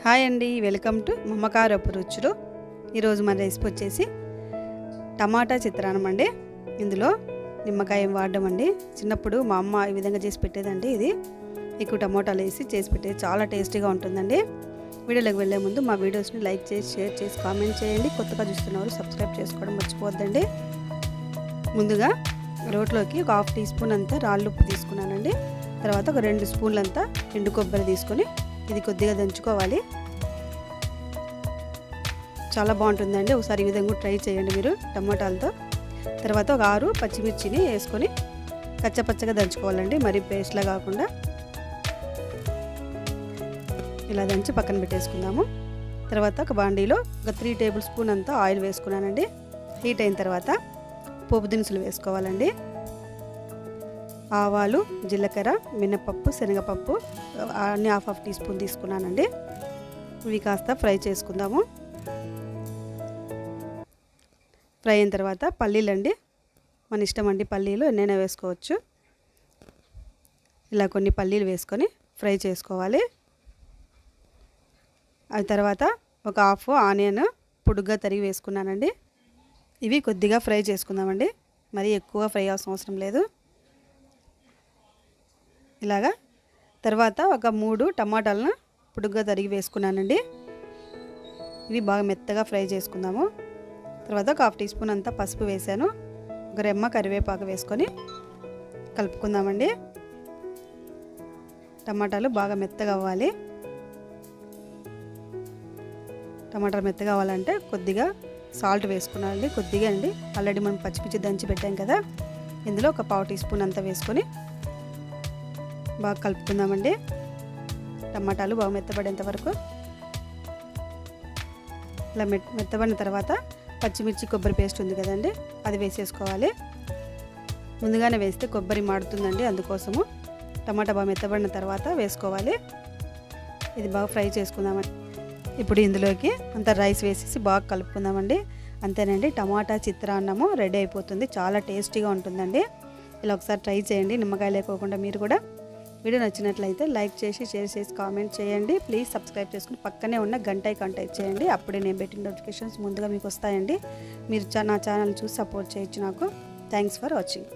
Hi అండి, welcome to మమకారపు రుచులు. ఈరోజు మన రెసిపీ వచ్చేసి టమాటా చిత్రాన్నం అండి. ఇందులో నిమ్మకాయ ఏం వాడమండి. చిన్నప్పుడు మా అమ్మ ఈ విధంగా చేసి పెట్టేదండి. ఇది ఎక్కువ టమాటాలు వేసి చేసి పెట్టేది, చాలా టేస్టీగా ఉంటుందండి. వీడియోలోకి వెళ్ళే ముందు మా వీడియోస్ని లైక్ చేసి, షేర్ చేసి, కామెంట్ చేయండి. కొత్తగా చూస్తున్నవారు సబ్స్క్రైబ్ చేసుకోవడం మర్చిపోవద్దండి. ముందుగా రోట్లోకి ఒక హాఫ్ టీ స్పూన్ అంతా రాళ్ళుప్పు తీసుకున్నానండి. తర్వాత ఒక 2 స్పూన్లంతా ఎండు కొబ్బరి తీసుకొని ఇది కొద్దిగా దంచుకోవాలి. చాలా బాగుంటుందండి. ఒకసారి ఈ విధంగా ట్రై చేయండి మీరు టమాటాలతో. తర్వాత ఒక 6 పచ్చిమిర్చిని వేసుకొని కచ్చపచ్చగా దంచుకోవాలండి, మరి పేస్ట్లా కాకుండా. ఇలా దంచి పక్కన పెట్టేసుకుందాము. తర్వాత ఒక బాండీలో ఒక 3 టేబుల్ స్పూన్ అంతా ఆయిల్ వేసుకున్నానండి. హీట్ అయిన తర్వాత పోపు దినుసులు వేసుకోవాలండి. ఆవాలు, జీలకర్ర, మినపప్పు, శనగపప్పు అన్నీ హాఫ్ టీ స్పూన్ తీసుకున్నానండి. ఇవి కాస్త ఫ్రై చేసుకుందాము. ఫ్రై అయిన తర్వాత పల్లీలు అండి, మన ఇష్టం అండి, పల్లీలు ఎన్నైనా వేసుకోవచ్చు. ఇలా కొన్ని పల్లీలు వేసుకొని ఫ్రై చేసుకోవాలి. ఆ తర్వాత ఒక హాఫ్ ఆనియన్ పొడుగ్గా తరిగి వేసుకున్నానండి. ఇవి కొద్దిగా ఫ్రై చేసుకుందామండి, మరీ ఎక్కువ ఫ్రై అవసరం అవసరం లేదు. ఇలాగా తర్వాత ఒక 3 టమాటాలను పొడుగ్గా తరిగి వేసుకున్నానండి. ఇవి బాగా మెత్తగా ఫ్రై చేసుకుందాము. తర్వాత ఒక హాఫ్ టీ స్పూన్ అంతా పసుపు వేసాను. ఒక రెమ్మ కరివేపాకు వేసుకొని కలుపుకుందామండి. టమాటాలు బాగా మెత్తగా అవ్వాలి. టమాటాలు మెత్తగా అవ్వాలంటే కొద్దిగా సాల్ట్ వేసుకున్నానండి, కొద్దిగా అండి. ఆల్రెడీ మనం పచ్చిమిర్చి దంచి పెట్టాం కదా, ఇందులో ఒక పావు టీ స్పూన్ అంతా వేసుకొని బాగా కలుపుకుందామండి. టమాటాలు బాగా మెత్తబడేంత వరకు. ఇలా మెత్తబడిన తర్వాత పచ్చిమిర్చి కొబ్బరి పేస్ట్ ఉంది కదండి, అది వేసేసుకోవాలి. ముందుగానే వేస్తే కొబ్బరి మాడుతుందండి, అందుకోసము టమాటా బాగా మెత్తబడిన తర్వాత వేసుకోవాలి. ఇది బాగా ఫ్రై చేసుకుందామండి. ఇప్పుడు ఇందులోకి అంత రైస్ వేసేసి బాగా కలుపుకుందామండి. అంతేనండి, టమాటా చిత్రాన్నము రెడీ అయిపోతుంది. చాలా టేస్టీగా ఉంటుందండి. ఇలా ఒకసారి ట్రై చేయండి, నిమ్మకాయ లేకోకుండా మీరు కూడా. వీడియో నచ్చినట్లయితే లైక్ చేసి, షేర్ చేసి, కామెంట్ చేయండి. ప్లీజ్ సబ్స్క్రైబ్ చేసుకుని పక్కనే ఉన్న గంట ఐకాన్ టచ్ చేయండి. అప్పుడే నేను పెట్టిన నోటిఫికేషన్స్ ముందుగా మీకు వస్తాయండి. మీరు నా ఛానల్ చూసి సపోర్ట్ చేయొచ్చు నాకు. Thanks for watching.